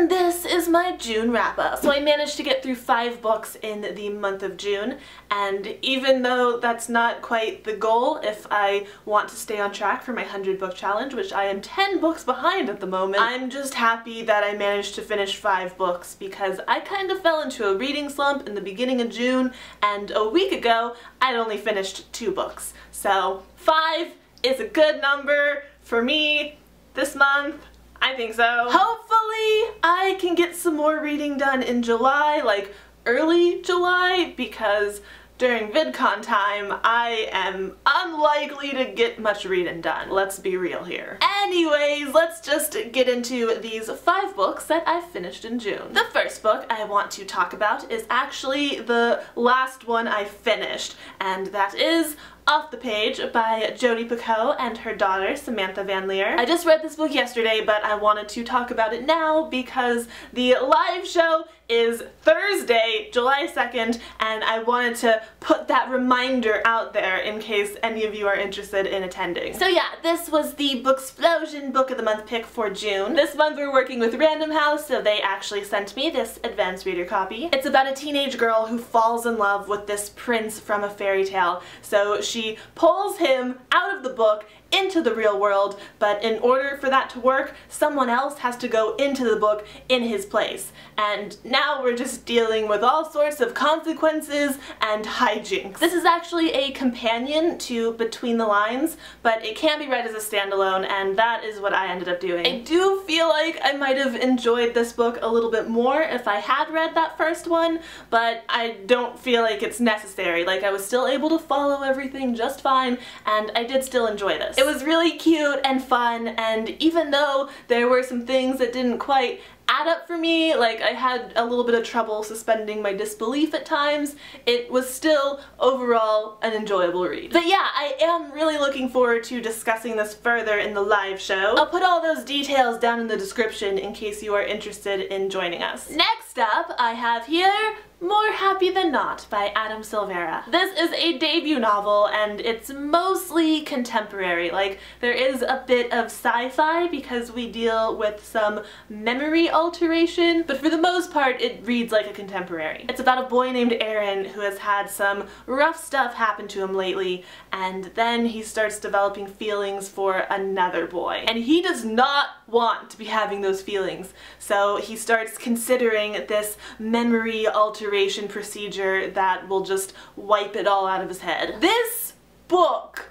And this is my June wrap-up. So I managed to get through 5 books in the month of June, and even though that's not quite the goal if I want to stay on track for my 100 book challenge, which I am 10 books behind at the moment, I'm just happy that I managed to finish 5 books because I kind of fell into a reading slump in the beginning of June, and a week ago I'd only finished 2 books. So 5 is a good number for me this month. I think so. Hopefully I can get some more reading done in July, like early July, because during VidCon time I am unlikely to get much reading done. Let's be real here. Anyways, let's just get into these 5 books that I've finished in June. The first book I want to talk about is actually the last one I finished, and that is Off the Page by Jodi Picoult and her daughter Samantha Van Leer. I just read this book yesterday, but I wanted to talk about it now because the live show is Thursday, July 2nd, and I wanted to put that reminder out there in case any of you are interested in attending. So yeah, this was the BOOKSPLOSION Book of the Month pick for June. This month we're working with Random House, so they actually sent me this advanced reader copy. It's about a teenage girl who falls in love with this prince from a fairy tale. So she pulls him out of the book into the real world, but in order for that to work, someone else has to go into the book in his place. And now we're just dealing with all sorts of consequences and hijinks. This is actually a companion to Between the Lines, but it can be read as a standalone, and that is what I ended up doing. I do feel like I might have enjoyed this book a little bit more if I had read that first one, but I don't feel like it's necessary. Like, I was still able to follow everything just fine, and I did still enjoy this. It was really cute and fun, and even though there were some things that didn't quite add up for me, like I had a little bit of trouble suspending my disbelief at times, it was still overall an enjoyable read. But yeah, I am really looking forward to discussing this further in the live show. I'll put all those details down in the description in case you are interested in joining us. Next up, I have here More Happy Than Not by Adam Silvera. This is a debut novel, and it's mostly contemporary. Like, there is a bit of sci-fi because we deal with some memory alteration, but for the most part it reads like a contemporary. It's about a boy named Aaron who has had some rough stuff happen to him lately, and then he starts developing feelings for another boy. And he does not want to be having those feelings, so he starts considering this memory alteration procedure that will just wipe it all out of his head. This book,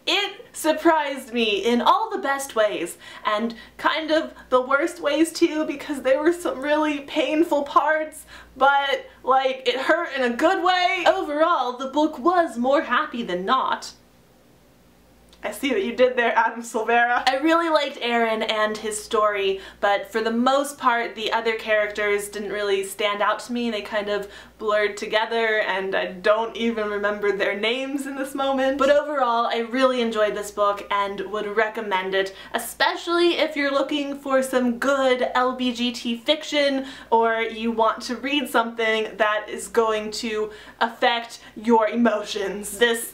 it surprised me in all the best ways, and kind of the worst ways too, because there were some really painful parts, but like, it hurt in a good way. Overall, the book was more happy than not. I see what you did there, Adam Silvera. I really liked Aaron and his story, but for the most part the other characters didn't really stand out to me. They kind of blurred together, and I don't even remember their names in this moment. But overall, I really enjoyed this book and would recommend it, especially if you're looking for some good LBGT fiction, or you want to read something that is going to affect your emotions. This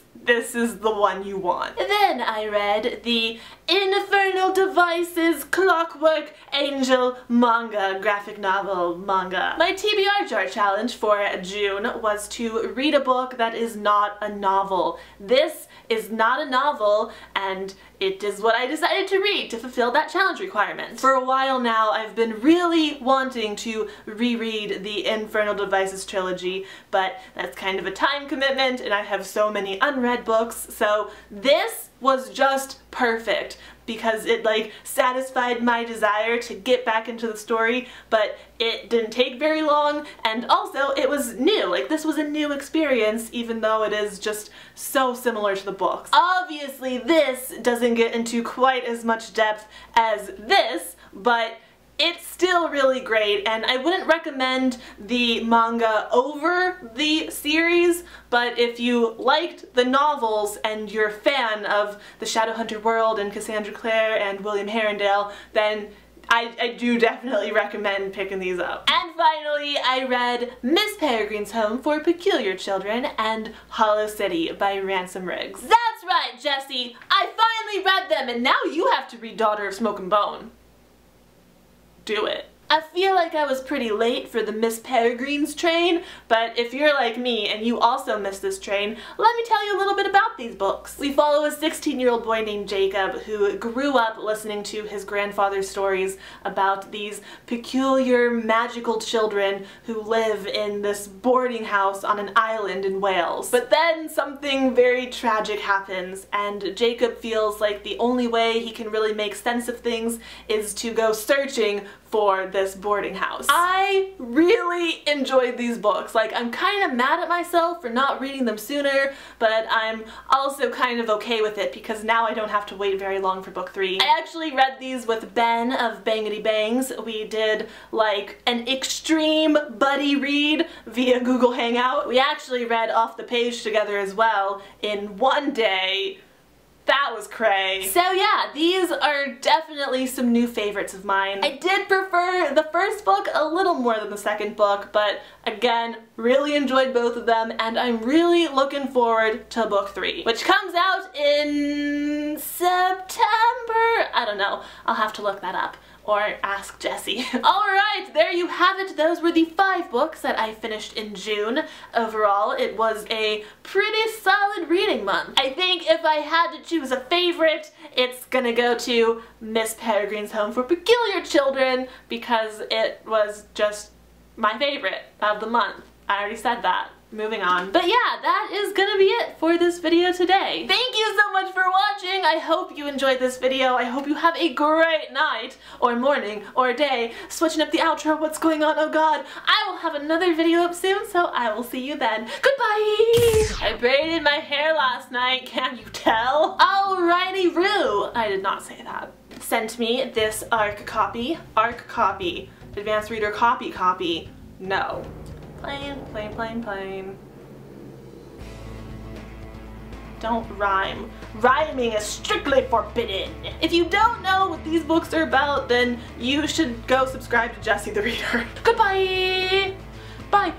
is the one you want. Then I read the Infernal Devices Clockwork Angel manga, graphic novel manga. My TBR jar challenge for June was to read a book that is not a novel. This is not a novel, and it is what I decided to read to fulfill that challenge requirement. For a while now, I've been really wanting to reread the Infernal Devices trilogy, but that's kind of a time commitment, and I have so many unread books, so this was just perfect because it like satisfied my desire to get back into the story, but it didn't take very long, and also it was new. Like, this was a new experience even though it is just so similar to the books. Obviously this doesn't get into quite as much depth as this, but it's still really great, and I wouldn't recommend the manga over the series, but if you liked the novels and you're a fan of the Shadowhunter world and Cassandra Clare and William Herondale, then I do definitely recommend picking these up. And finally, I read Miss Peregrine's Home for Peculiar Children and Hollow City by Ransom Riggs. That's right, Jessie! I finally read them, and now you have to read Daughter of Smoke and Bone. do it. I feel like I was pretty late for the Miss Peregrine's train, but if you're like me and you also missed this train, let me tell you a little bit about these books. We follow a 16-year-old boy named Jacob who grew up listening to his grandfather's stories about these peculiar magical children who live in this boarding house on an island in Wales. But then something very tragic happens and Jacob feels like the only way he can really make sense of things is to go searching for this boarding house. I really enjoyed these books. Like, I'm kind of mad at myself for not reading them sooner, but I'm also kind of okay with it because now I don't have to wait very long for book 3. I actually read these with Ben of Bangity Bangs. We did like an extreme buddy read via Google Hangout. We actually read off the page together as well in one day. That was cray. So yeah, these are definitely some new favorites of mine. I did prefer the first book a little more than the second book, but again, really enjoyed both of them, and I'm really looking forward to book 3, which comes out in September. I don't know. I'll have to look that up. Or ask Jessie. Alright, there you have it. Those were the 5 books that I finished in June. Overall, it was a pretty solid reading month. I think if I had to choose a favorite, it's gonna go to Miss Peregrine's Home for Peculiar Children because it was just my favorite of the month. I already said that. Moving on. But yeah, that is gonna be it for this video today. Thank you so much for watching. I hope you enjoyed this video. I hope you have a great night, or morning, or day. Switching up the outro, what's going on? Oh god. I will have another video up soon, so I will see you then. Goodbye! I braided my hair last night, can you tell? Alrighty roo. I did not say that. Sent me this ARC copy. Advanced Reader copy. No. Plain. Don't rhyme. Rhyming is strictly forbidden. If you don't know what these books are about, then you should go subscribe to Jessie the Reader. Goodbye! Bye.